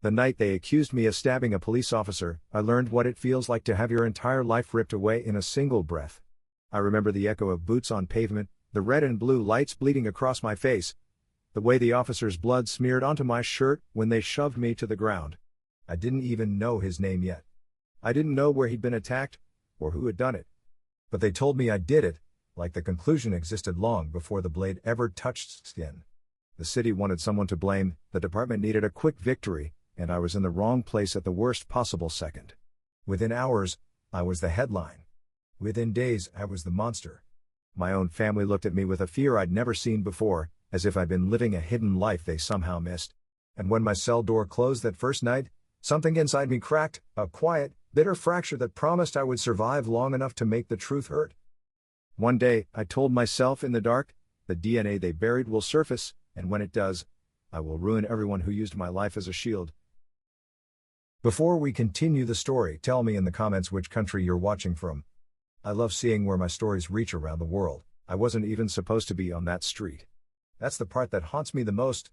The night they accused me of stabbing a police officer, I learned what it feels like to have your entire life ripped away in a single breath. I remember the echo of boots on pavement, the red and blue lights bleeding across my face, the way the officer's blood smeared onto my shirt when they shoved me to the ground. I didn't even know his name yet. I didn't know where he'd been attacked, or who had done it. But they told me I did it, like the conclusion existed long before the blade ever touched skin. The city wanted someone to blame, the department needed a quick victory, and I was in the wrong place at the worst possible second. Within hours, I was the headline. Within days, I was the monster. My own family looked at me with a fear I'd never seen before, as if I'd been living a hidden life they somehow missed. And when my cell door closed that first night, something inside me cracked, a quiet, bitter fracture that promised I would survive long enough to make the truth hurt. One day, I told myself in the dark, the DNA they buried will surface, and when it does, I will ruin everyone who used my life as a shield. Before we continue the story, tell me in the comments which country you're watching from. I love seeing where my stories reach around the world. I wasn't even supposed to be on that street. That's the part that haunts me the most.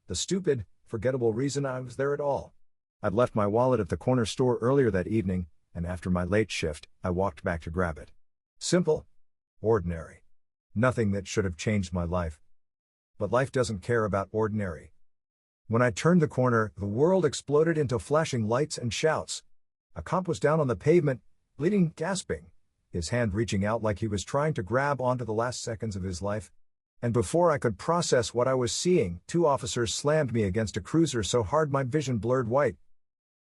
The stupid, forgettable reason I was there at all. I'd left my wallet at the corner store earlier that evening, and after my late shift, I walked back to grab it. Simple. Ordinary. Nothing that should have changed my life. But life doesn't care about ordinary. When I turned the corner, the world exploded into flashing lights and shouts. A cop was down on the pavement, bleeding, gasping, his hand reaching out like he was trying to grab onto the last seconds of his life. And before I could process what I was seeing, 2 officers slammed me against a cruiser so hard my vision blurred white.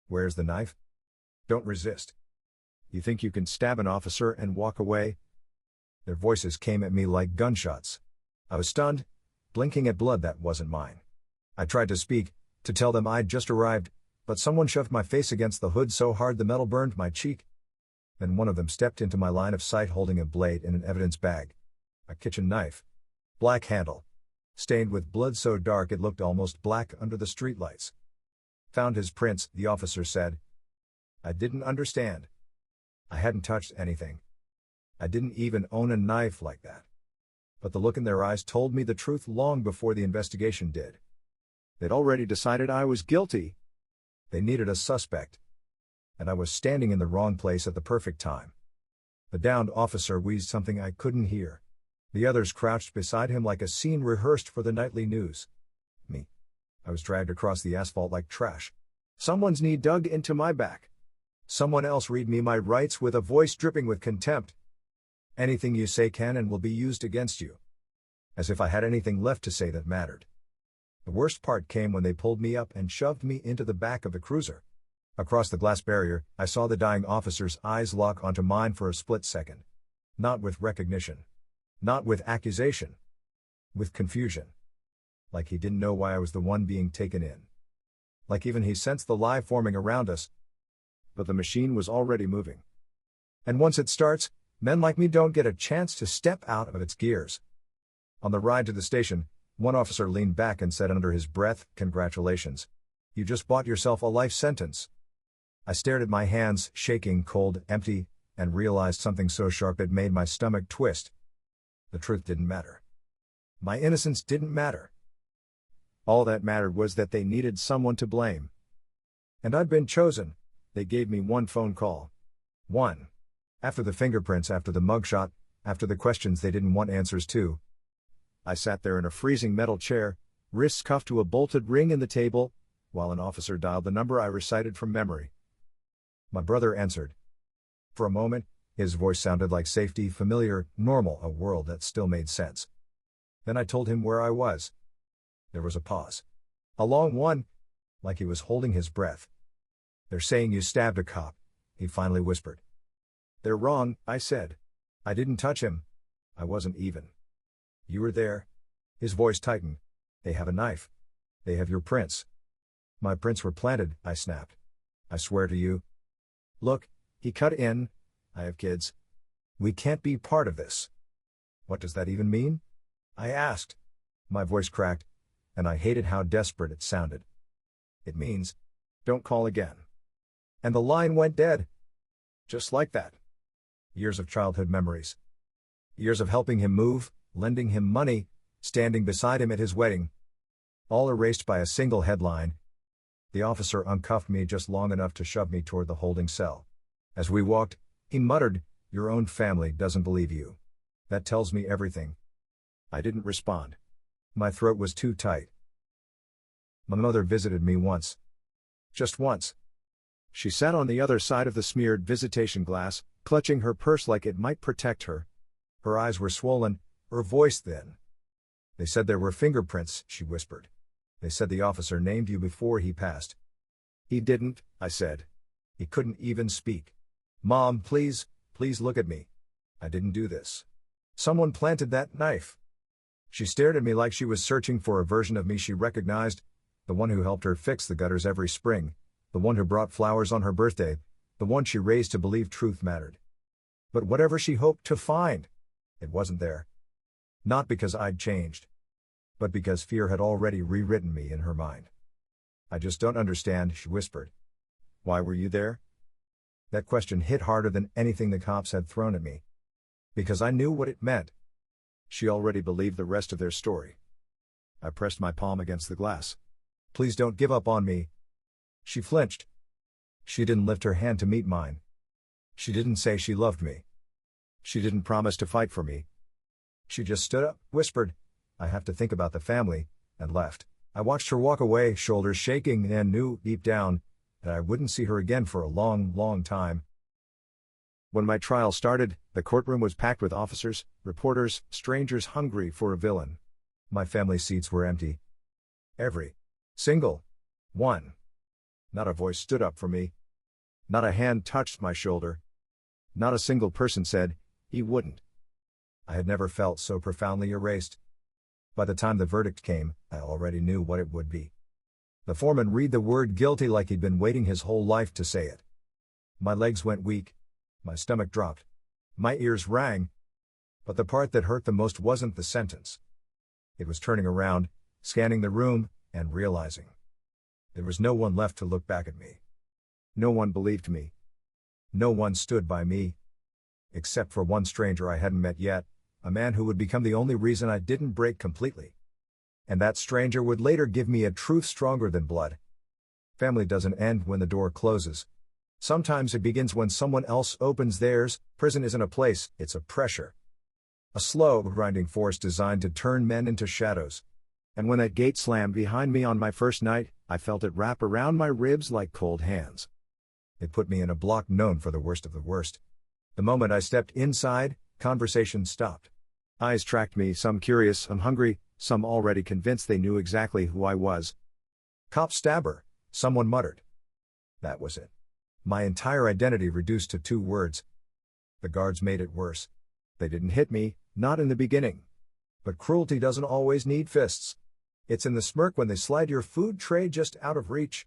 Where's the knife? Don't resist. You think you can stab an officer and walk away? Their voices came at me like gunshots. I was stunned, blinking at blood that wasn't mine. I tried to speak, to tell them I'd just arrived, but someone shoved my face against the hood so hard the metal burned my cheek. Then one of them stepped into my line of sight holding a blade in an evidence bag. A kitchen knife. Black handle. Stained with blood so dark it looked almost black under the streetlights. Found his prints, the officer said. I didn't understand. I hadn't touched anything. I didn't even own a knife like that. But the look in their eyes told me the truth long before the investigation did. They'd already decided I was guilty. They needed a suspect. And I was standing in the wrong place at the perfect time. The downed officer wheezed something I couldn't hear. The others crouched beside him like a scene rehearsed for the nightly news. Me. I was dragged across the asphalt like trash. Someone's knee dug into my back. Someone else read me my rights with a voice dripping with contempt. Anything you say can and will be used against you. As if I had anything left to say that mattered. The worst part came when they pulled me up and shoved me into the back of the cruiser. Across the glass barrier, I saw the dying officer's eyes lock onto mine for a split second. Not with recognition. Not with accusation. With confusion. Like he didn't know why I was the one being taken in. Like even he sensed the lie forming around us. But the machine was already moving. And once it starts, men like me don't get a chance to step out of its gears. On the ride to the station, one officer leaned back and said under his breath, "Congratulations. You just bought yourself a life sentence." I stared at my hands, shaking, cold, empty, and realized something so sharp it made my stomach twist. The truth didn't matter. My innocence didn't matter. All that mattered was that they needed someone to blame. And I'd been chosen. They gave me one phone call. One. After the fingerprints, after the mugshot, after the questions they didn't want answers to. I sat there in a freezing metal chair, wrists cuffed to a bolted ring in the table, while an officer dialed the number I recited from memory. My brother answered. For a moment, his voice sounded like safety, familiar, normal, a world that still made sense. Then I told him where I was. There was a pause. A long one, like he was holding his breath. "They're saying you stabbed a cop," he finally whispered. "They're wrong," I said. "I didn't touch him. I wasn't even." "You were there." His voice tightened. "They have a knife. They have your prints." "My prints were planted," I snapped. "I swear to you." "Look," he cut in, "I have kids. We can't be part of this." "What does that even mean?" I asked. My voice cracked, and I hated how desperate it sounded. "It means, don't call again." And the line went dead. Just like that. Years of childhood memories. Years of helping him move, lending him money, standing beside him at his wedding. All erased by a single headline. The officer uncuffed me just long enough to shove me toward the holding cell. As we walked, he muttered, "Your own family doesn't believe you. That tells me everything." I didn't respond. My throat was too tight. My mother visited me once. Just once. She sat on the other side of the smeared visitation glass, clutching her purse like it might protect her. Her eyes were swollen, her voice thin. "They said there were fingerprints," she whispered. "They said the officer named you before he passed." "He didn't," I said. He couldn't even speak. "Mom, please look at me. I didn't do this. Someone planted that knife." She stared at me like she was searching for a version of me she recognized, the one who helped her fix the gutters every spring, the one who brought flowers on her birthday, the one she raised to believe truth mattered. But whatever she hoped to find, it wasn't there. Not because I'd changed, but because fear had already rewritten me in her mind. "I just don't understand," she whispered. "Why were you there?" That question hit harder than anything the cops had thrown at me. Because I knew what it meant. She already believed the rest of their story. I pressed my palm against the glass. "Please don't give up on me." She flinched. She didn't lift her hand to meet mine. She didn't say she loved me. She didn't promise to fight for me. She just stood up, whispered, "I have to think about the family," and left. I watched her walk away, shoulders shaking, and knew, deep down, that I wouldn't see her again for a long, long time. When my trial started, the courtroom was packed with officers, reporters, strangers hungry for a villain. My family seats were empty. Every single one. Not a voice stood up for me. Not a hand touched my shoulder. Not a single person said, "He wouldn't." I had never felt so profoundly erased. By the time the verdict came, I already knew what it would be. The foreman read the word guilty like he'd been waiting his whole life to say it. My legs went weak. My stomach dropped. My ears rang. But the part that hurt the most wasn't the sentence. It was turning around, scanning the room, and realizing there was no one left to look back at me. No one believed me. No one stood by me. Except for one stranger I hadn't met yet, a man who would become the only reason I didn't break completely. And that stranger would later give me a truth stronger than blood. Family doesn't end when the door closes. Sometimes it begins when someone else opens theirs. Prison isn't a place, it's a pressure. A slow, grinding force designed to turn men into shadows. And when that gate slammed behind me on my first night, I felt it wrap around my ribs like cold hands. It put me in a block known for the worst of the worst. The moment I stepped inside, conversation stopped. Eyes tracked me, some curious, some hungry, some already convinced they knew exactly who I was. "Cop stabber," someone muttered. That was it. My entire identity reduced to 2 words. The guards made it worse. They didn't hit me, not in the beginning. But cruelty doesn't always need fists. It's in the smirk when they slide your food tray just out of reach.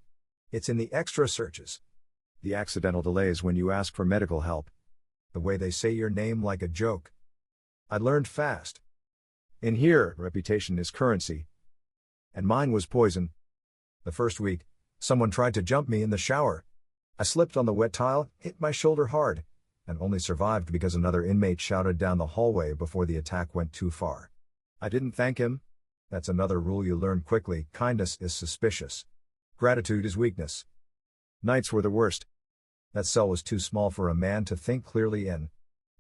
It's in the extra searches. The accidental delays when you ask for medical help. The way they say your name like a joke. I learned fast. In here, reputation is currency. And mine was poison. The first week, someone tried to jump me in the shower. I slipped on the wet tile, hit my shoulder hard, and only survived because another inmate shouted down the hallway before the attack went too far. I didn't thank him. That's another rule you learn quickly: kindness is suspicious. Gratitude is weakness. Nights were the worst. That cell was too small for a man to think clearly in.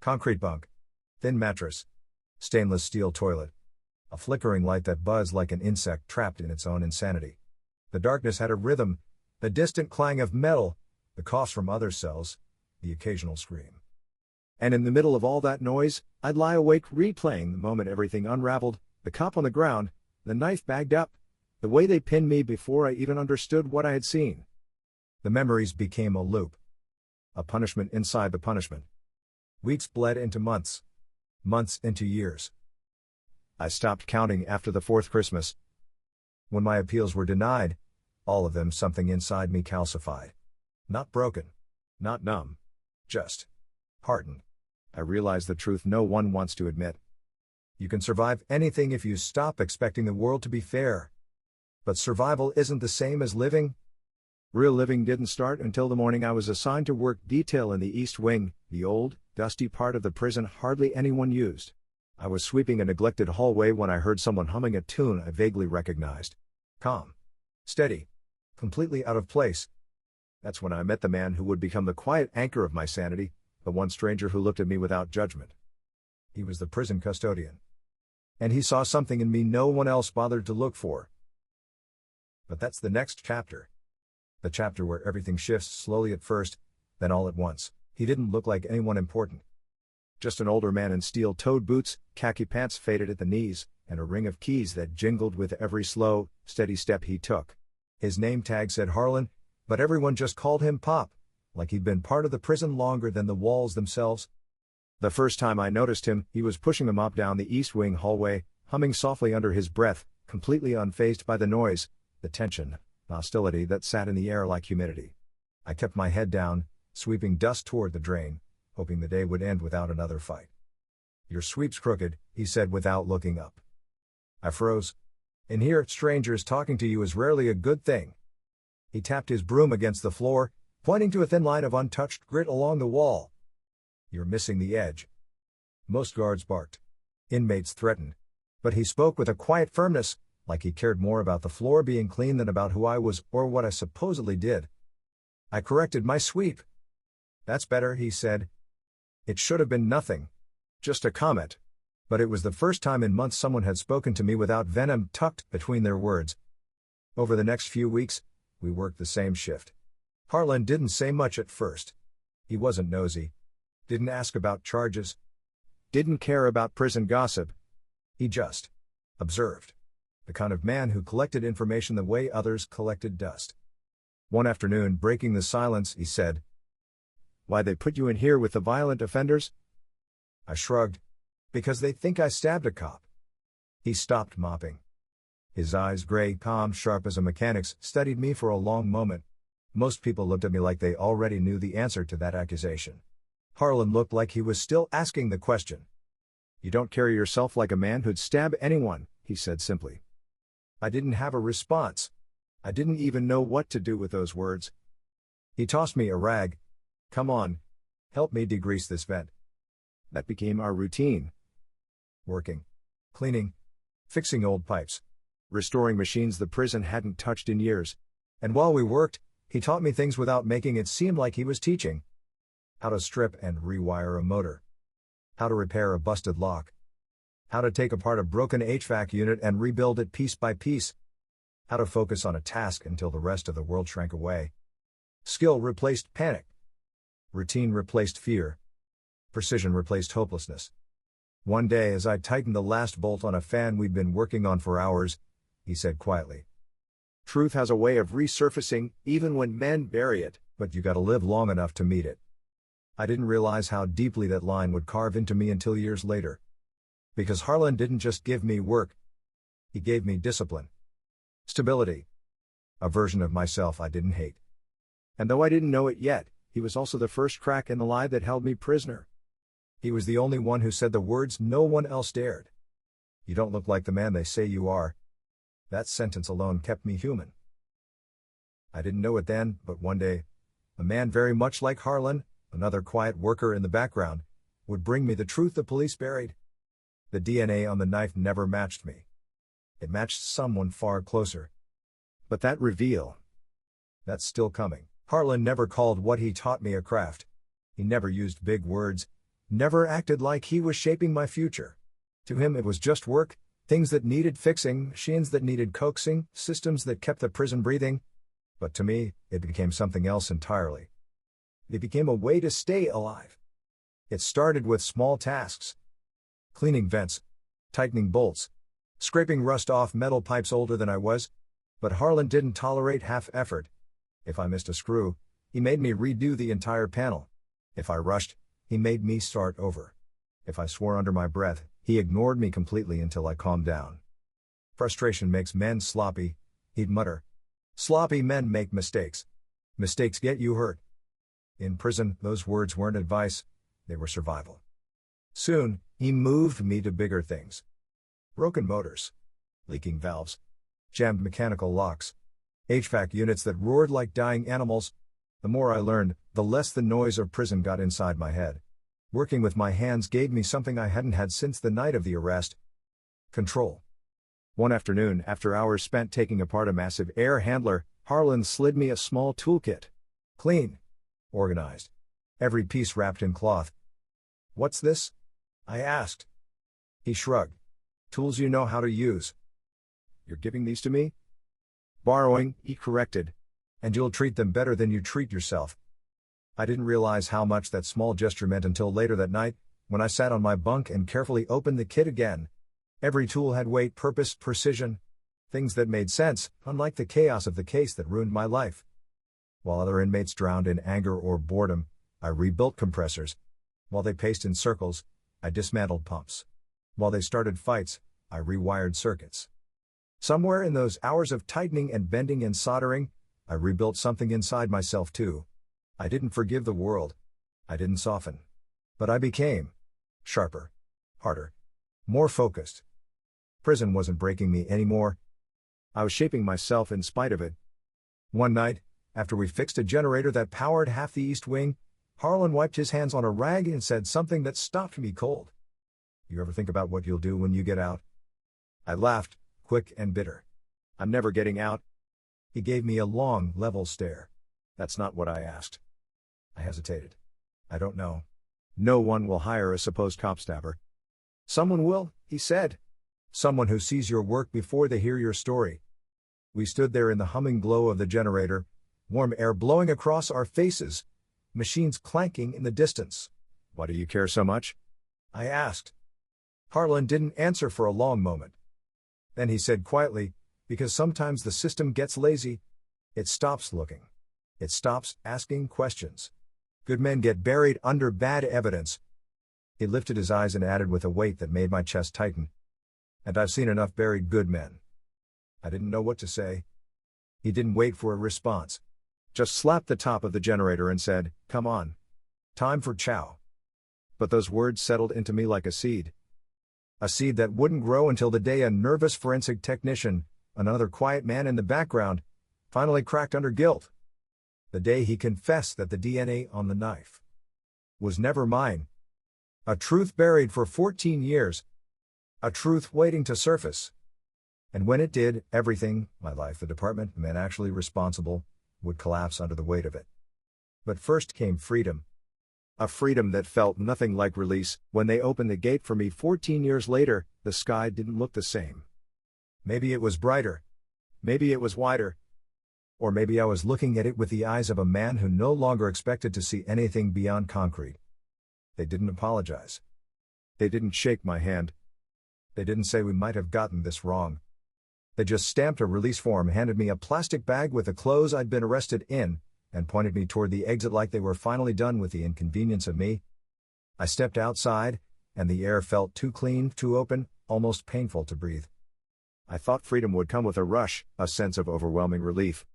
Concrete bunk. Thin mattress. Stainless steel toilet. A flickering light that buzzed like an insect trapped in its own insanity. The darkness had a rhythm, the distant clang of metal, the coughs from other cells, the occasional scream. And in the middle of all that noise, I'd lie awake replaying the moment everything unraveled, the cop on the ground, the knife bagged up, the way they pinned me before I even understood what I had seen. The memories became a loop. A punishment inside the punishment. Weeks bled into months. Months into years. I stopped counting after the 4th Christmas. When my appeals were denied, all of them, something inside me calcified. Not broken. Not numb. Just hardened. I realized the truth no one wants to admit. You can survive anything if you stop expecting the world to be fair. But survival isn't the same as living. Real living didn't start until the morning I was assigned to work detail in the East Wing, the old, dusty part of the prison hardly anyone used. I was sweeping a neglected hallway when I heard someone humming a tune I vaguely recognized. Calm. Steady. completely out of place. That's when I met the man who would become the quiet anchor of my sanity, the one stranger who looked at me without judgment. He was the prison custodian. And he saw something in me no one else bothered to look for. But that's the next chapter. The chapter where everything shifts slowly at first, then all at once. He didn't look like anyone important. Just an older man in steel-toed boots, khaki pants faded at the knees, and a ring of keys that jingled with every slow, steady step he took. His name tag said Harlan, but everyone just called him Pop, like he'd been part of the prison longer than the walls themselves. The first time I noticed him, he was pushing the mop down the East Wing hallway, humming softly under his breath, completely unfazed by the noise, the tension, the hostility that sat in the air like humidity. I kept my head down, sweeping dust toward the drain, hoping the day would end without another fight. "Your sweep's crooked," he said without looking up. I froze. "In here, strangers talking to you is rarely a good thing." He tapped his broom against the floor, pointing to a thin line of untouched grit along the wall. "You're missing the edge." Most guards barked. Inmates threatened. But he spoke with a quiet firmness, like he cared more about the floor being clean than about who I was or what I supposedly did. I corrected my sweep. "That's better," he said. It should have been nothing. Just a comment. But it was the first time in months someone had spoken to me without venom tucked between their words. Over the next few weeks, we worked the same shift. Harlan didn't say much at first. He wasn't nosy. Didn't ask about charges. Didn't care about prison gossip. He just observed. The kind of man who collected information the way others collected dust. One afternoon, breaking the silence, he said, "Why they put you in here with the violent offenders?" I shrugged. "Because they think I stabbed a cop." He stopped mopping. His eyes, gray, calm, sharp as a mechanic's, studied me for a long moment. Most people looked at me like they already knew the answer to that accusation. Harlan looked like he was still asking the question. "You don't carry yourself like a man who'd stab anyone," he said simply. I didn't have a response. I didn't even know what to do with those words. He tossed me a rag. "Come on. Help me degrease this vent." That became our routine. Working. Cleaning. Fixing old pipes. Restoring machines the prison hadn't touched in years. And while we worked, he taught me things without making it seem like he was teaching. How to strip and rewire a motor. How to repair a busted lock. How to take apart a broken HVAC unit and rebuild it piece by piece. How to focus on a task until the rest of the world shrank away. Skill replaced panic. Routine replaced fear. Precision replaced hopelessness. One day, as I tightened the last bolt on a fan we'd been working on for hours, he said quietly, "Truth has a way of resurfacing, even when men bury it, but you gotta live long enough to meet it." I didn't realize how deeply that line would carve into me until years later. Because Harlan didn't just give me work. He gave me discipline. Stability. A version of myself I didn't hate. And though I didn't know it yet, he was also the first crack in the lie that held me prisoner. He was the only one who said the words no one else dared. "You don't look like the man they say you are." That sentence alone kept me human. I didn't know it then, but one day, a man very much like Harlan, another quiet worker in the background, would bring me the truth the police buried. The DNA on the knife never matched me. It matched someone far closer. But that reveal, that's still coming. Harlan never called what he taught me a craft. He never used big words, never acted like he was shaping my future. To him it was just work, things that needed fixing, machines that needed coaxing, systems that kept the prison breathing. But to me, it became something else entirely. It became a way to stay alive. It started with small tasks. Cleaning vents, tightening bolts, scraping rust off metal pipes older than I was. But Harlan didn't tolerate half effort. If I missed a screw, he made me redo the entire panel. If I rushed, he made me start over. If I swore under my breath, he ignored me completely until I calmed down. "Frustration makes men sloppy," he'd mutter. "Sloppy men make mistakes. Mistakes get you hurt." In prison, those words weren't advice, they were survival. Soon, he moved me to bigger things. Broken motors. Leaking valves. Jammed mechanical locks. HVAC units that roared like dying animals. The more I learned, the less the noise of prison got inside my head. Working with my hands gave me something I hadn't had since the night of the arrest. Control. One afternoon, after hours spent taking apart a massive air handler, Harlan slid me a small toolkit. Clean. Organized. Every piece wrapped in cloth. "What's this?" I asked. He shrugged. "Tools you know how to use." "You're giving these to me?" "Borrowing," he corrected. "And you'll treat them better than you treat yourself." I didn't realize how much that small gesture meant until later that night, when I sat on my bunk and carefully opened the kit again. Every tool had weight, purpose, precision. Things that made sense, unlike the chaos of the case that ruined my life. While other inmates drowned in anger or boredom, I rebuilt compressors. While they paced in circles, I dismantled pumps. While they started fights, I rewired circuits. Somewhere in those hours of tightening and bending and soldering, I rebuilt something inside myself too. I didn't forgive the world. I didn't soften. But I became sharper, harder, more focused. Prison wasn't breaking me anymore. I was shaping myself in spite of it. One night, after we fixed a generator that powered half the East Wing, Harlan wiped his hands on a rag and said something that stopped me cold. "You ever think about what you'll do when you get out?" I laughed, quick and bitter. "I'm never getting out." He gave me a long, level stare. "That's not what I asked." I hesitated. "I don't know. No one will hire a supposed cop stabber." "Someone will," he said. "Someone who sees your work before they hear your story." We stood there in the humming glow of the generator, warm air blowing across our faces, machines clanking in the distance. "Why do you care so much?" I asked. Harlan didn't answer for a long moment. Then he said quietly, "Because sometimes the system gets lazy. It stops looking. It stops asking questions. Good men get buried under bad evidence." He lifted his eyes and added with a weight that made my chest tighten. "And I've seen enough buried good men." I didn't know what to say. He didn't wait for a response. Just slapped the top of the generator and said, "Come on. Time for chow." But those words settled into me like a seed. A seed that wouldn't grow until the day a nervous forensic technician, another quiet man in the background, finally cracked under guilt. The day he confessed that the DNA on the knife was never mine. A truth buried for 14 years. A truth waiting to surface. And when it did, everything, my life, the department, the man actually responsible, would collapse under the weight of it. But first came freedom. A freedom that felt nothing like release. When they opened the gate for me 14 years later, the sky didn't look the same. Maybe it was brighter. Maybe it was wider. Or maybe I was looking at it with the eyes of a man who no longer expected to see anything beyond concrete. They didn't apologize. They didn't shake my hand. They didn't say we might have gotten this wrong. They just stamped a release form, handed me a plastic bag with the clothes I'd been arrested in, and pointed me toward the exit like they were finally done with the inconvenience of me. I stepped outside, and the air felt too clean, too open, almost painful to breathe. I thought freedom would come with a rush, a sense of overwhelming relief.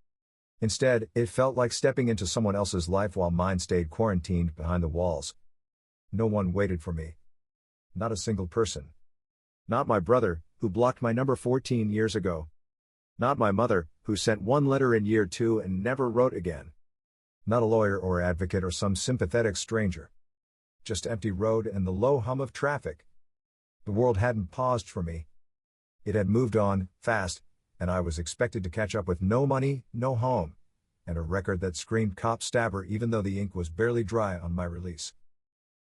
Instead, it felt like stepping into someone else's life while mine stayed quarantined behind the walls. No one waited for me. Not a single person. Not my brother, who blocked my number 14 years ago. Not my mother, who sent one letter in year 2 and never wrote again. Not a lawyer or advocate or some sympathetic stranger. Just empty road and the low hum of traffic. The world hadn't paused for me. It had moved on, fast, and I was expected to catch up with no money, no home, and a record that screamed cop stabber even though the ink was barely dry on my release.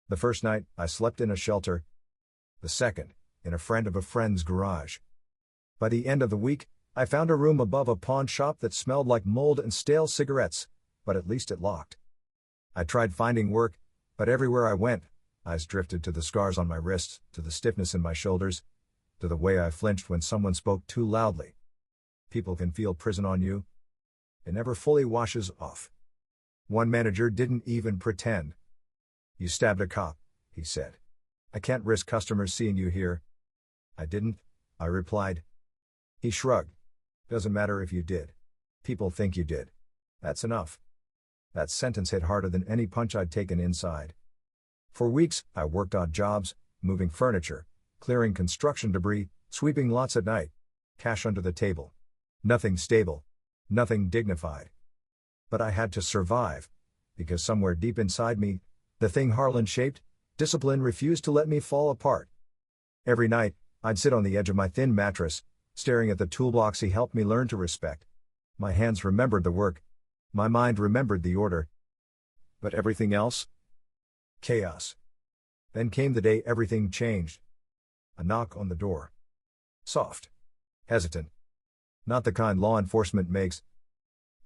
The first night, I slept in a shelter. The second, in a friend of a friend's garage. By the end of the week, I found a room above a pawn shop that smelled like mold and stale cigarettes, but at least it locked. I tried finding work, but everywhere I went, eyes drifted to the scars on my wrists, to the stiffness in my shoulders, to the way I flinched when someone spoke too loudly. People can feel prison on you. It never fully washes off. One manager didn't even pretend. "You stabbed a cop," he said. "I can't risk customers seeing you here." "I didn't," I replied. He shrugged. "Doesn't matter if you did. People think you did. That's enough." That sentence hit harder than any punch I'd taken inside. For weeks, I worked odd jobs, moving furniture, clearing construction debris, sweeping lots at night. Cash under the table. Nothing stable. Nothing dignified. But I had to survive, because somewhere deep inside me, the thing Harlan shaped, discipline refused to let me fall apart. Every night, I'd sit on the edge of my thin mattress, staring at the toolbox he helped me learn to respect. My hands remembered the work. My mind remembered the order. But everything else? Chaos. Then came the day everything changed. A knock on the door. Soft. Hesitant. Not the kind law enforcement makes.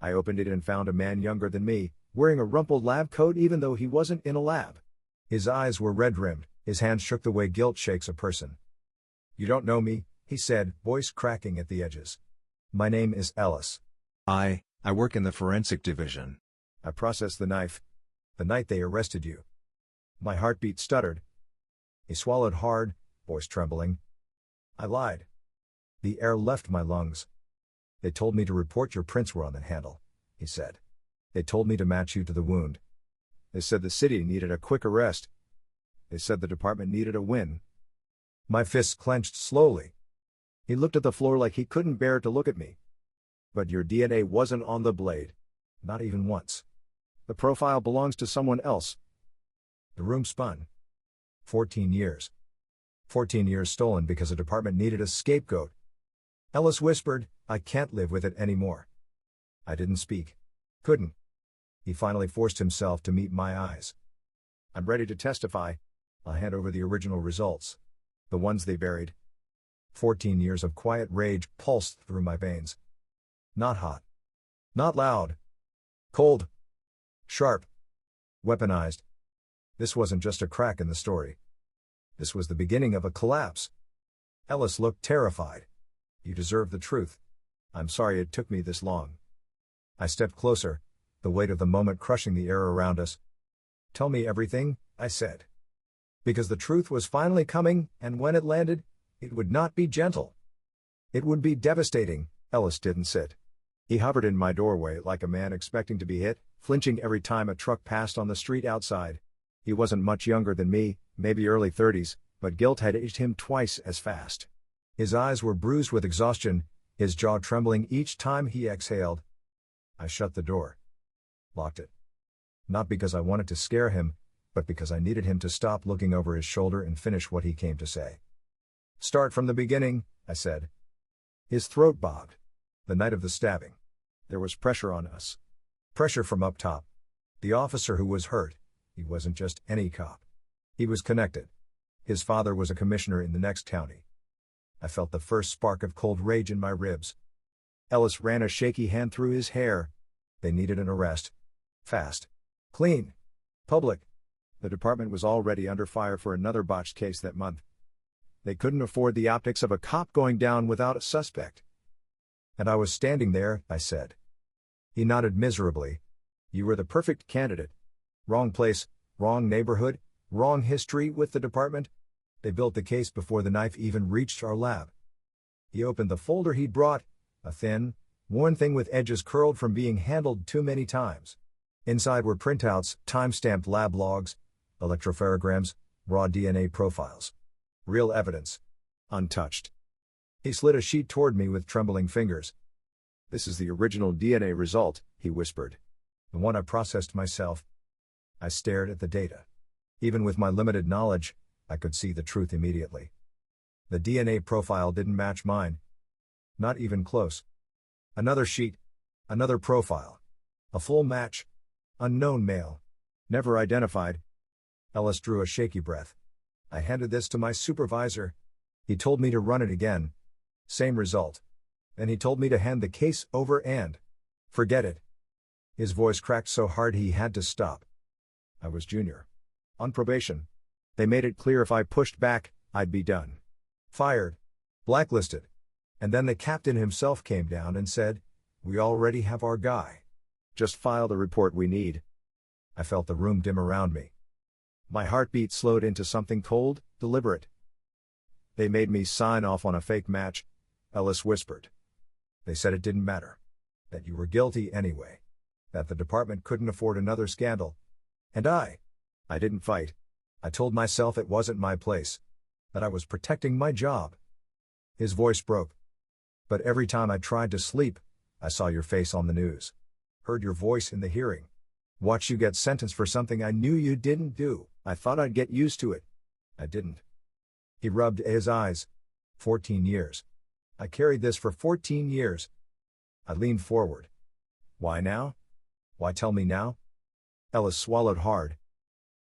I opened it and found a man younger than me, wearing a rumpled lab coat even though he wasn't in a lab. His eyes were red-rimmed, his hands shook the way guilt shakes a person. "You don't know me," he said, voice cracking at the edges. "My name is Ellis. I work in the forensic division. I processed the knife. The night they arrested you." My heartbeat stuttered. He swallowed hard, voice trembling. I lied. The air left my lungs. "They told me to report your prints were on the handle," he said. "They told me to match you to the wound. They said the city needed a quick arrest. They said the department needed a win." My fists clenched slowly. He looked at the floor like he couldn't bear to look at me. "But your DNA wasn't on the blade. Not even once. The profile belongs to someone else." The room spun. 14 years. 14 years stolen because a department needed a scapegoat. Ellis whispered, "I can't live with it anymore." I didn't speak. Couldn't. He finally forced himself to meet my eyes. "I'm ready to testify. I'll hand over the original results. The ones they buried." 14 years of quiet rage pulsed through my veins. Not hot. Not loud. Cold. Sharp. Weaponized. This wasn't just a crack in the story. This was the beginning of a collapse. Ellis looked terrified. "You deserve the truth. I'm sorry it took me this long." I stepped closer, the weight of the moment crushing the air around us. "Tell me everything," I said. Because the truth was finally coming, and when it landed, it would not be gentle. It would be devastating. Ellis didn't sit. He hovered in my doorway like a man expecting to be hit, flinching every time a truck passed on the street outside. He wasn't much younger than me, maybe early 30s, but guilt had aged him twice as fast. His eyes were bruised with exhaustion, his jaw trembling each time he exhaled. I shut the door. Locked it. Not because I wanted to scare him, but because I needed him to stop looking over his shoulder and finish what he came to say. "Start from the beginning," I said. His throat bobbed. The night of the stabbing. There was pressure on us. Pressure from up top. The officer who was hurt, he wasn't just any cop. He was connected. His father was a commissioner in the next county. I felt the first spark of cold rage in my ribs. Ellis ran a shaky hand through his hair. They needed an arrest. Fast. Clean. Public. The department was already under fire for another botched case that month. They couldn't afford the optics of a cop going down without a suspect. And I was standing there, I said. He nodded miserably. "You were the perfect candidate. Wrong place, wrong neighborhood, wrong history with the department. They built the case before the knife even reached our lab." He opened the folder he'd brought, a thin, worn thing with edges curled from being handled too many times. Inside were printouts, time-stamped lab logs, electropherograms, raw DNA profiles. Real evidence. Untouched. He slid a sheet toward me with trembling fingers. "This is the original DNA result," he whispered. "The one I processed myself." I stared at the data. Even with my limited knowledge, I could see the truth immediately. The DNA profile didn't match mine. Not even close. Another sheet. Another profile. A full match. Unknown male. Never identified. Ellis drew a shaky breath. I handed this to my supervisor. He told me to run it again. Same result. Then he told me to hand the case over and forget it. His voice cracked so hard he had to stop. I was junior. On probation. They made it clear if I pushed back, I'd be done. Fired. Blacklisted. And then the captain himself came down and said, "We already have our guy. Just file the report we need." I felt the room dim around me. My heartbeat slowed into something cold, deliberate. "They made me sign off on a fake match," Ellis whispered. "They said it didn't matter. That you were guilty anyway. That the department couldn't afford another scandal. And I didn't fight. I told myself it wasn't my place. That I was protecting my job." His voice broke. "But every time I tried to sleep, I saw your face on the news. Heard your voice in the hearing. Watched you get sentenced for something I knew you didn't do. I thought I'd get used to it. I didn't." He rubbed his eyes. 14 years. I carried this for 14 years. I leaned forward. Why now? Why tell me now? Ellis swallowed hard.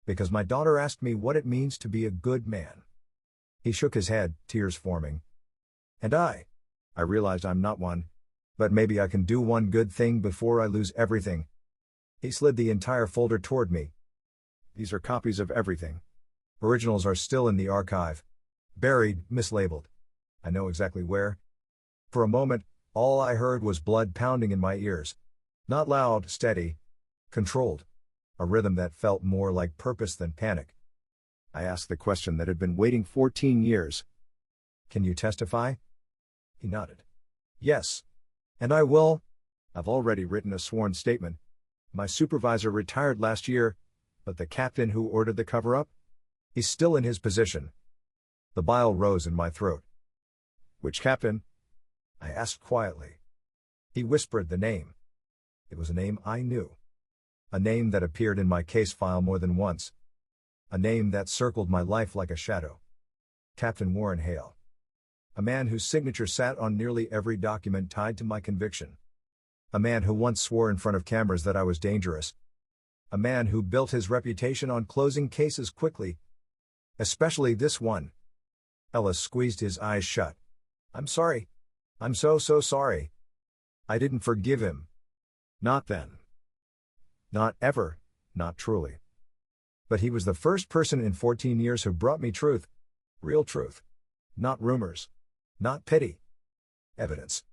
Because my daughter asked me what it means to be a good man. He shook his head, tears forming. And I realized I'm not one. But maybe I can do one good thing before I lose everything. He slid the entire folder toward me. These are copies of everything. Originals are still in the archive. Buried, mislabeled. I know exactly where. For a moment, all I heard was blood pounding in my ears. Not loud, steady. Controlled. A rhythm that felt more like purpose than panic. I asked the question that had been waiting 14 years. Can you testify? He nodded. Yes. And I will. I've already written a sworn statement. My supervisor retired last year, but the captain who ordered the cover-up? He's still in his position. The bile rose in my throat. Which captain? I asked quietly. He whispered the name. It was a name I knew. A name that appeared in my case file more than once. A name that circled my life like a shadow. Captain Warren Hale. A man whose signature sat on nearly every document tied to my conviction. A man who once swore in front of cameras that I was dangerous. A man who built his reputation on closing cases quickly. Especially this one. Ellis squeezed his eyes shut. I'm sorry. I'm so sorry. I didn't forgive him. Not then. Not ever, not truly. But he was the first person in 14 years who brought me truth. Real truth. Not rumors. Not pity. Evidence.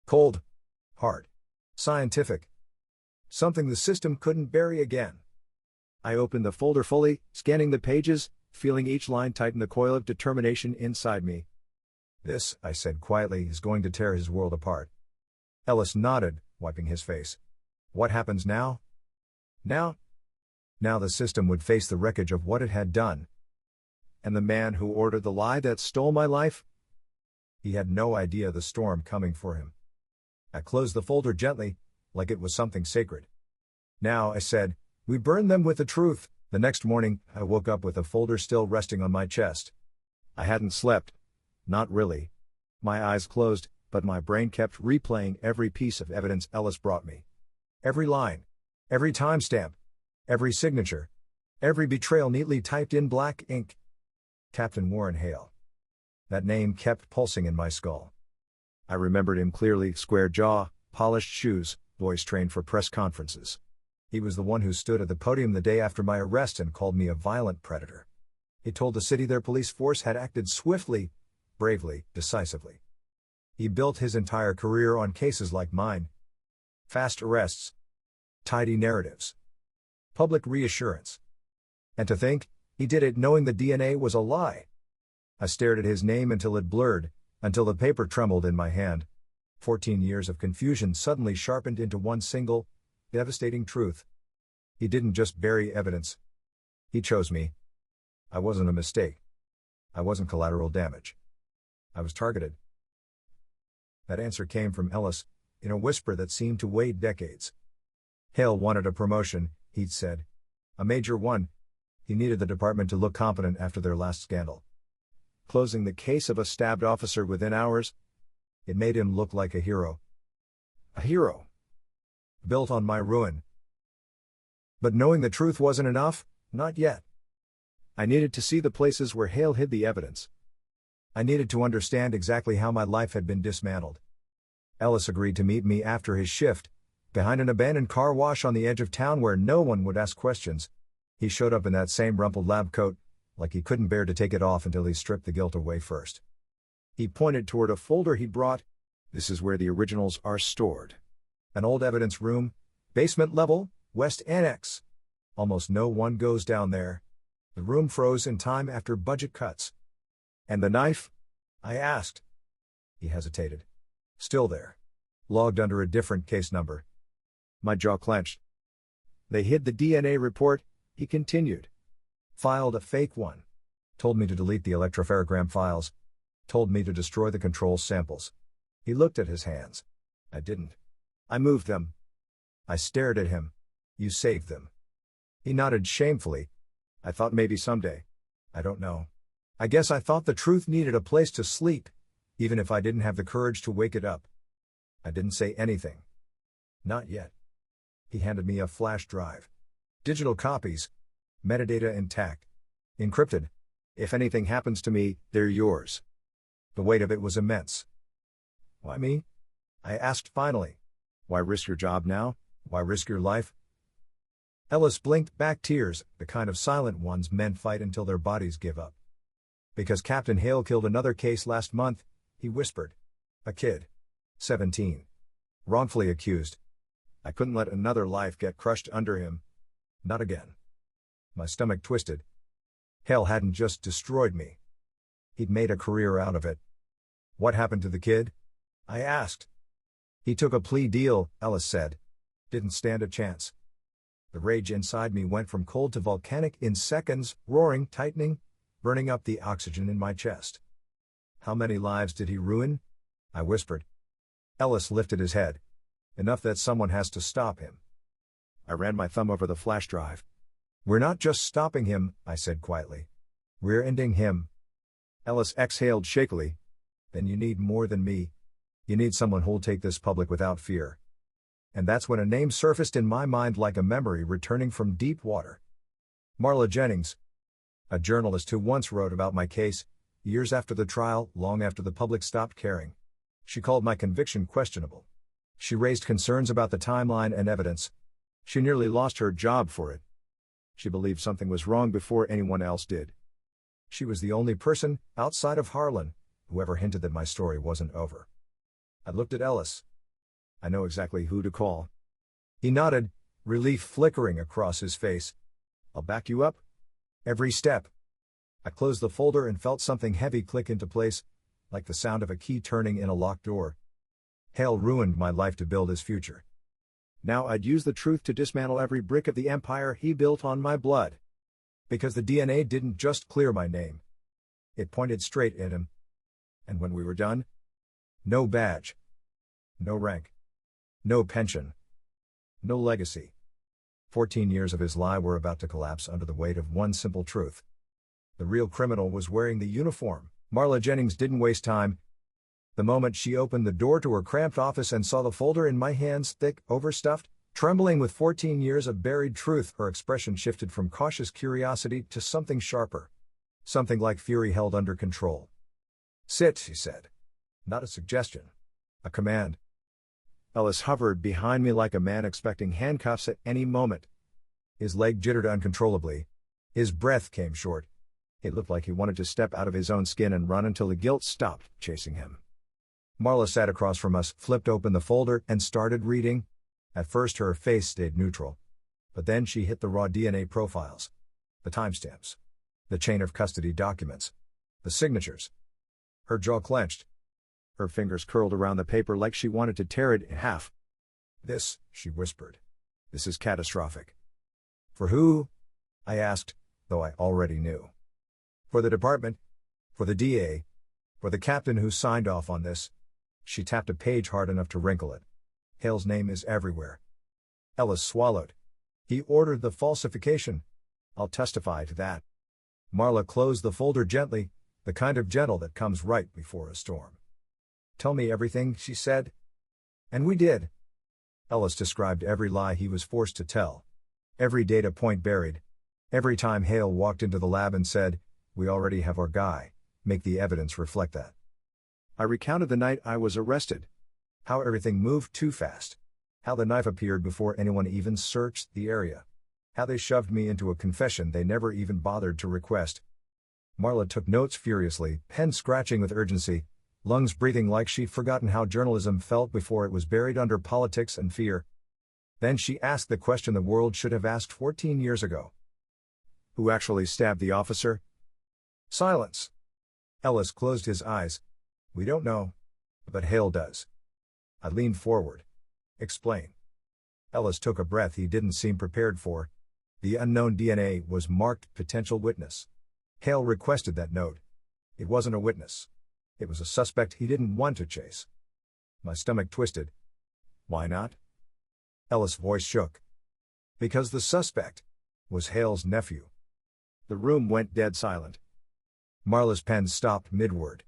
Cold. Hard. Scientific. Something the system couldn't bury again. I opened the folder fully, scanning the pages, feeling each line tighten the coil of determination inside me. This, I said quietly, is going to tear his world apart. Ellis nodded, wiping his face. What happens now? Now the system would face the wreckage of what it had done. And the man who ordered the lie that stole my life? He had no idea the storm coming for him. I closed the folder gently, like it was something sacred. Now, I said, we burned them with the truth. The next morning, I woke up with the folder still resting on my chest. I hadn't slept. Not really. My eyes closed, but my brain kept replaying every piece of evidence Ellis brought me. Every line. Every timestamp. Every signature. Every betrayal neatly typed in black ink. Captain Warren Hale. That name kept pulsing in my skull. I remembered him clearly, square jaw, polished shoes, voice trained for press conferences. He was the one who stood at the podium the day after my arrest and called me a violent predator. He told the city their police force had acted swiftly, bravely, decisively. He built his entire career on cases like mine. Fast arrests. Tidy narratives. Public reassurance. And to think, he did it knowing the DNA was a lie. I stared at his name until it blurred, until the paper trembled in my hand. 14 years of confusion suddenly sharpened into one single, devastating truth. He didn't just bury evidence. He chose me. I wasn't a mistake. I wasn't collateral damage. I was targeted. That answer came from Ellis, in a whisper that seemed to wait decades. Hale wanted a promotion, he'd said. A major one. He needed the department to look competent after their last scandal. Closing the case of a stabbed officer within hours, it made him look like a hero. A hero. Built on my ruin. But knowing the truth wasn't enough, not yet. I needed to see the places where Hale hid the evidence. I needed to understand exactly how my life had been dismantled. Ellis agreed to meet me after his shift, behind an abandoned car wash on the edge of town where no one would ask questions. He showed up in that same rumpled lab coat, like he couldn't bear to take it off until he stripped the guilt away first. He pointed toward a folder he'd brought. This is where the originals are stored. An old evidence room, basement level, West Annex. Almost no one goes down there. The room froze in time after budget cuts. And the knife? I asked. He hesitated. Still there. Logged under a different case number. My jaw clenched. They hid the DNA report, he continued. Filed a fake one. Told me to delete the electropherogram files. Told me to destroy the control samples. He looked at his hands. I didn't. I moved them. I stared at him. You saved them. He nodded shamefully. I thought maybe someday. I don't know. I guess I thought the truth needed a place to sleep, even if I didn't have the courage to wake it up. I didn't say anything. Not yet. He handed me a flash drive. Digital copies. Metadata intact. Encrypted. If anything happens to me, they're yours. The weight of it was immense. Why me? I asked finally. Why risk your job now? Why risk your life? Ellis blinked back tears, the kind of silent ones men fight until their bodies give up. Because Captain Hale killed another case last month, he whispered. A kid. 17. Wrongfully accused. I couldn't let another life get crushed under him. Not again. My stomach twisted. Hale hadn't just destroyed me. He'd made a career out of it. What happened to the kid? I asked. He took a plea deal, Ellis said. Didn't stand a chance. The rage inside me went from cold to volcanic in seconds, roaring, tightening, burning up the oxygen in my chest. How many lives did he ruin? I whispered. Ellis lifted his head. Enough that someone has to stop him. I ran my thumb over the flash drive. We're not just stopping him, I said quietly. We're ending him. Ellis exhaled shakily. Then you need more than me. You need someone who'll take this public without fear. And that's when a name surfaced in my mind like a memory returning from deep water. Marla Jennings. A journalist who once wrote about my case, years after the trial, long after the public stopped caring. She called my conviction questionable. She raised concerns about the timeline and evidence. She nearly lost her job for it. She believed something was wrong before anyone else did. She was the only person, outside of Harlan, who ever hinted that my story wasn't over. I looked at Ellis. I know exactly who to call. He nodded, relief flickering across his face. I'll back you up. Every step. I closed the folder and felt something heavy click into place, like the sound of a key turning in a locked door. Hale ruined my life to build his future. Now I'd use the truth to dismantle every brick of the empire he built on my blood. Because the DNA didn't just clear my name. It pointed straight at him. And when we were done? No badge. No rank. No pension. No legacy. 14 years of his lie were about to collapse under the weight of one simple truth. The real criminal was wearing the uniform. Marla Jennings didn't waste time. The moment she opened the door to her cramped office and saw the folder in my hands, thick, overstuffed, trembling with 14 years of buried truth, her expression shifted from cautious curiosity to something sharper. Something like fury held under control. Sit, she said. Not a suggestion. A command. Ellis hovered behind me like a man expecting handcuffs at any moment. His leg jittered uncontrollably. His breath came short. It looked like he wanted to step out of his own skin and run until the guilt stopped chasing him. Marla sat across from us, flipped open the folder, and started reading. At first her face stayed neutral. But then she hit the raw DNA profiles. The timestamps. The chain of custody documents. The signatures. Her jaw clenched. Her fingers curled around the paper like she wanted to tear it in half. This, she whispered. This is catastrophic. For who? I asked, though I already knew. For the department. For the DA. For the captain who signed off on this. She tapped a page hard enough to wrinkle it. Hale's name is everywhere. Ellis swallowed. He ordered the falsification. I'll testify to that. Marla closed the folder gently, the kind of gentle that comes right before a storm. Tell me everything, she said. And we did. Ellis described every lie he was forced to tell. Every data point buried. Every time Hale walked into the lab and said, "We already have our guy, make the evidence reflect that." I recounted the night I was arrested. How everything moved too fast. How the knife appeared before anyone even searched the area. How they shoved me into a confession they never even bothered to request. Marla took notes furiously, pen scratching with urgency, lungs breathing like she'd forgotten how journalism felt before it was buried under politics and fear. Then she asked the question the world should have asked 14 years ago. Who actually stabbed the officer? Silence. Ellis closed his eyes. We don't know. But Hale does. I leaned forward. Explain. Ellis took a breath he didn't seem prepared for. The unknown DNA was marked potential witness. Hale requested that note. It wasn't a witness. It was a suspect he didn't want to chase. My stomach twisted. Why not? Ellis' voice shook. Because the suspect was Hale's nephew. The room went dead silent. Marla's pen stopped mid-word.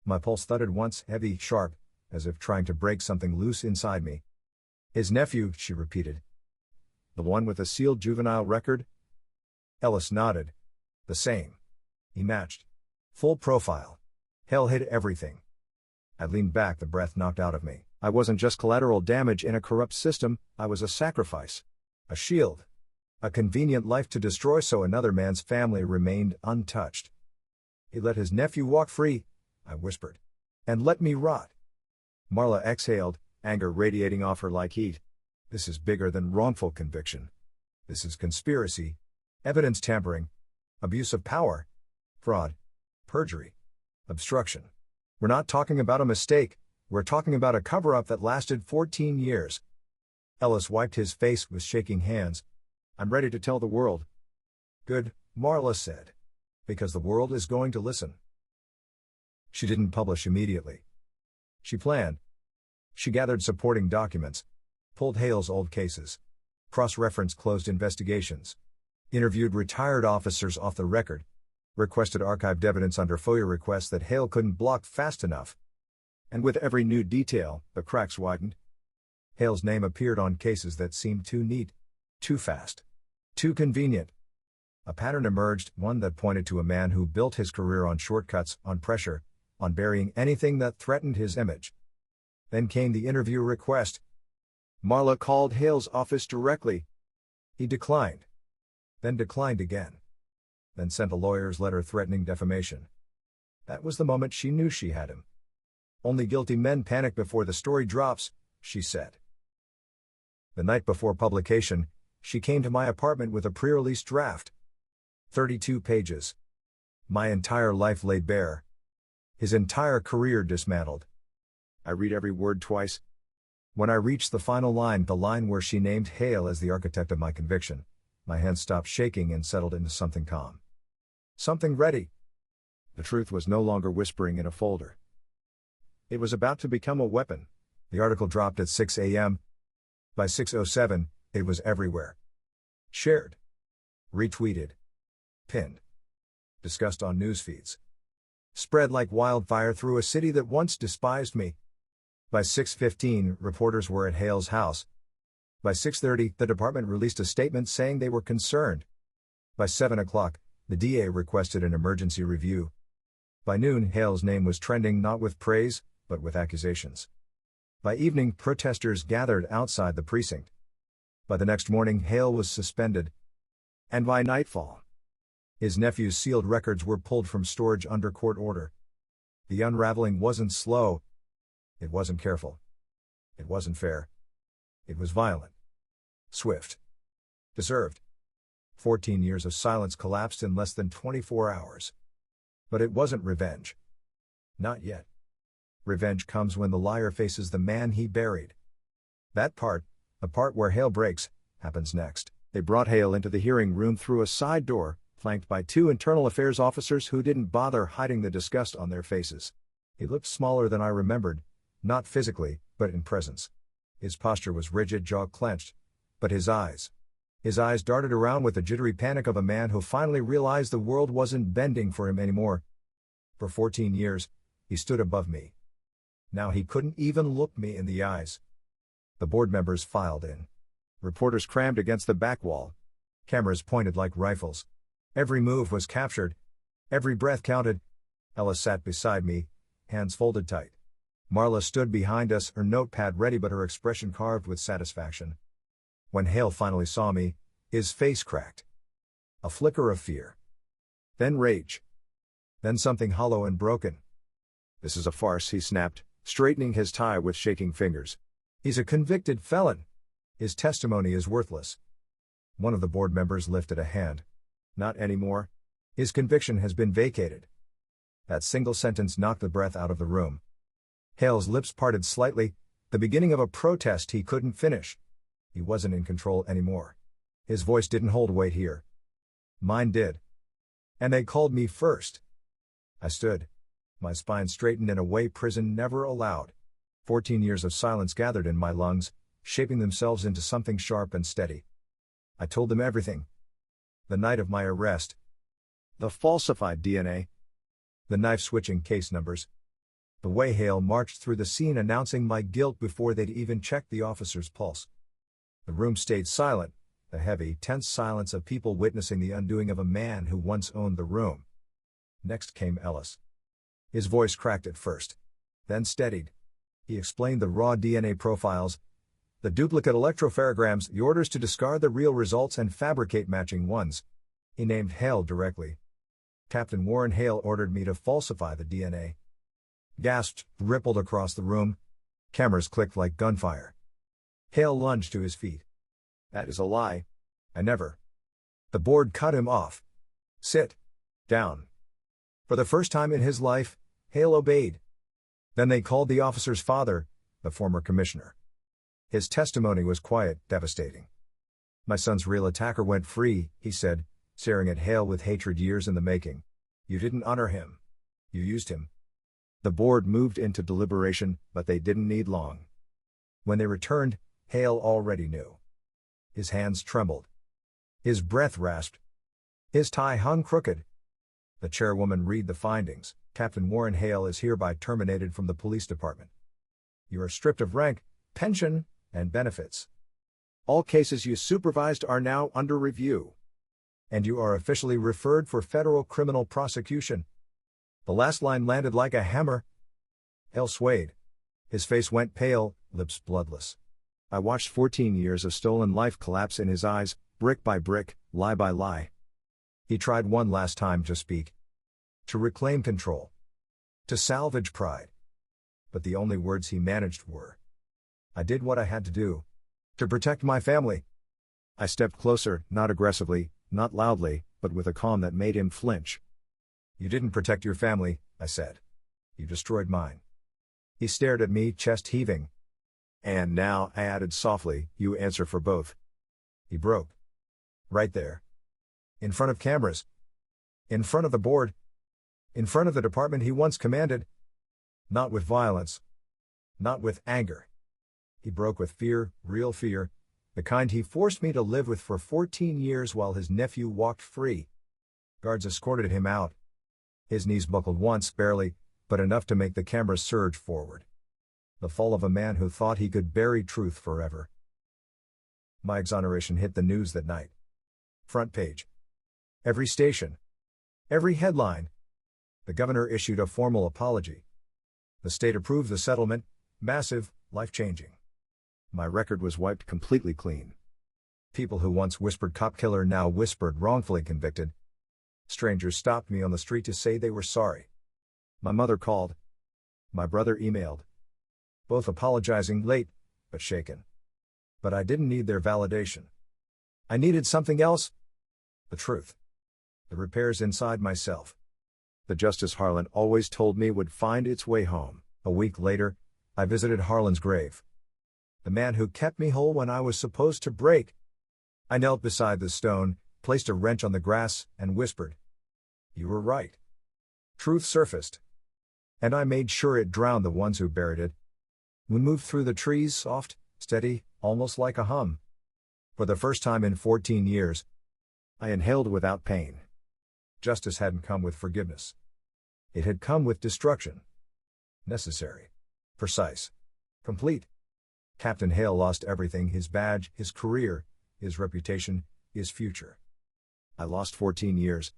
My pulse thudded once, heavy, sharp, as if trying to break something loose inside me. His nephew, she repeated. The one with a sealed juvenile record? Ellis nodded. The same. He matched. Full profile. Hale hid everything. I leaned back, the breath knocked out of me. I wasn't just collateral damage in a corrupt system, I was a sacrifice. A shield. A convenient life to destroy so another man's family remained untouched. He let his nephew walk free, I whispered. And let me rot. Marla exhaled, anger radiating off her like heat. This is bigger than wrongful conviction. This is conspiracy, evidence tampering, abuse of power, fraud, perjury, obstruction. We're not talking about a mistake, we're talking about a cover-up that lasted 14 years. Ellis wiped his face with shaking hands. I'm ready to tell the world. Good, Marla said. Because the world is going to listen. She didn't publish immediately. She planned. She gathered supporting documents, pulled Hale's old cases, cross-referenced closed investigations, interviewed retired officers off the record, requested archived evidence under FOIA requests that Hale couldn't block fast enough. And with every new detail, the cracks widened. Hale's name appeared on cases that seemed too neat, too fast, too convenient. A pattern emerged, one that pointed to a man who built his career on shortcuts, on pressure, on burying anything that threatened his image. Then came the interview request. Marla called Hale's office directly. He declined. Then declined again. Then sent a lawyer's letter threatening defamation. That was the moment she knew she had him. Only guilty men panic before the story drops, she said. The night before publication, she came to my apartment with a pre-release draft. 32 pages. My entire life laid bare. His entire career dismantled. I read every word twice. When I reached the final line, the line where she named Hale as the architect of my conviction, my hands stopped shaking and settled into something calm. Something ready. The truth was no longer whispering in a folder. It was about to become a weapon. The article dropped at 6 a.m. By 6:07, it was everywhere. Shared. Retweeted. Pinned. Discussed on news feeds. Spread like wildfire through a city that once despised me. By 6:15, reporters were at Hale's house. By 6:30, the department released a statement saying they were concerned. By 7 o'clock, the DA requested an emergency review. By noon, Hale's name was trending not with praise, but with accusations. By evening, protesters gathered outside the precinct. By the next morning, Hale was suspended. And by nightfall, his nephew's sealed records were pulled from storage under court order. The unraveling wasn't slow. It wasn't careful. It wasn't fair. It was violent. Swift. Deserved. 14 years of silence collapsed in less than 24 hours. But it wasn't revenge. Not yet. Revenge comes when the liar faces the man he buried. That part, the part where Hale breaks, happens next. They brought Hale into the hearing room through a side door, flanked by 2 internal affairs officers who didn't bother hiding the disgust on their faces. He looked smaller than I remembered, not physically, but in presence. His posture was rigid, jaw clenched, but his eyes darted around with the jittery panic of a man who finally realized the world wasn't bending for him anymore. For 14 years, he stood above me. Now he couldn't even look me in the eyes. The board members filed in. Reporters crammed against the back wall. Cameras pointed like rifles. Every move was captured. Every breath counted. Ella sat beside me, hands folded tight. Marla stood behind us, her notepad ready but her expression carved with satisfaction. When Hale finally saw me, his face cracked. A flicker of fear. Then rage. Then something hollow and broken. This is a farce, he snapped, straightening his tie with shaking fingers. He's a convicted felon. His testimony is worthless. One of the board members lifted a hand. Not anymore. His conviction has been vacated. That single sentence knocked the breath out of the room. Hale's lips parted slightly, the beginning of a protest he couldn't finish. He wasn't in control anymore. His voice didn't hold weight here. Mine did. And they called me first. I stood. My spine straightened in a way prison never allowed. 14 years of silence gathered in my lungs, shaping themselves into something sharp and steady. I told them everything. The night of my arrest. The falsified DNA. The knife-switching case numbers. The way Hale marched through the scene announcing my guilt before they'd even checked the officer's pulse. The room stayed silent, the heavy, tense silence of people witnessing the undoing of a man who once owned the room. Next came Ellis. His voice cracked at first, then steadied. He explained the raw DNA profiles, the duplicate electropherograms, the orders to discard the real results and fabricate matching ones. He named Hale directly. Captain Warren Hale ordered me to falsify the DNA. Gasps rippled across the room. Cameras clicked like gunfire. Hale lunged to his feet. That is a lie. I never. The board cut him off. Sit down. For the first time in his life, Hale obeyed. Then they called the officer's father, the former commissioner. His testimony was quiet, devastating. My son's real attacker went free, he said, staring at Hale with hatred years in the making. You didn't honor him. You used him. The board moved into deliberation, but they didn't need long. When they returned, Hale already knew. His hands trembled. His breath rasped. His tie hung crooked. The chairwoman read the findings. Captain Warren Hale is hereby terminated from the police department. You are stripped of rank, pension, and benefits. All cases you supervised are now under review. And you are officially referred for federal criminal prosecution. The last line landed like a hammer. Hale swayed. His face went pale, lips bloodless. I watched 14 years of stolen life collapse in his eyes, brick by brick, lie by lie. He tried one last time to speak. To reclaim control. To salvage pride. But the only words he managed were, I did what I had to do. To protect my family. I stepped closer, not aggressively, not loudly, but with a calm that made him flinch. You didn't protect your family, I said. You destroyed mine. He stared at me, chest heaving. And now, I added softly, you answer for both. He broke. Right there. In front of cameras. In front of the board. In front of the department he once commanded. Not with violence. Not with anger. He broke with fear, real fear, the kind he forced me to live with for 14 years while his nephew walked free. Guards escorted him out. His knees buckled once, barely, but enough to make the cameras surge forward. The fall of a man who thought he could bury truth forever. My exoneration hit the news that night. Front page. Every station. Every headline. The governor issued a formal apology. The state approved the settlement, massive, life-changing. My record was wiped completely clean. People who once whispered cop killer now whispered wrongfully convicted. Strangers stopped me on the street to say they were sorry. My mother called. My brother emailed. Both apologizing late, but shaken. But I didn't need their validation. I needed something else. The truth. The repairs inside myself. The justice Harlan always told me would find its way home. A week later, I visited Harlan's grave. The man who kept me whole when I was supposed to break. I knelt beside the stone, placed a wrench on the grass, and whispered. You were right. Truth surfaced. And I made sure it drowned the ones who buried it. We moved through the trees, soft, steady, almost like a hum. For the first time in 14 years, I inhaled without pain. Justice hadn't come with forgiveness. It had come with destruction. Necessary. Precise. Complete. Captain Hale lost everything, his badge, his career, his reputation, his future. I lost 14 years.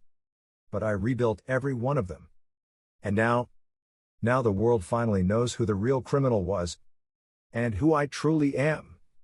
But I rebuilt every one of them. And now the world finally knows who the real criminal was. And who I truly am.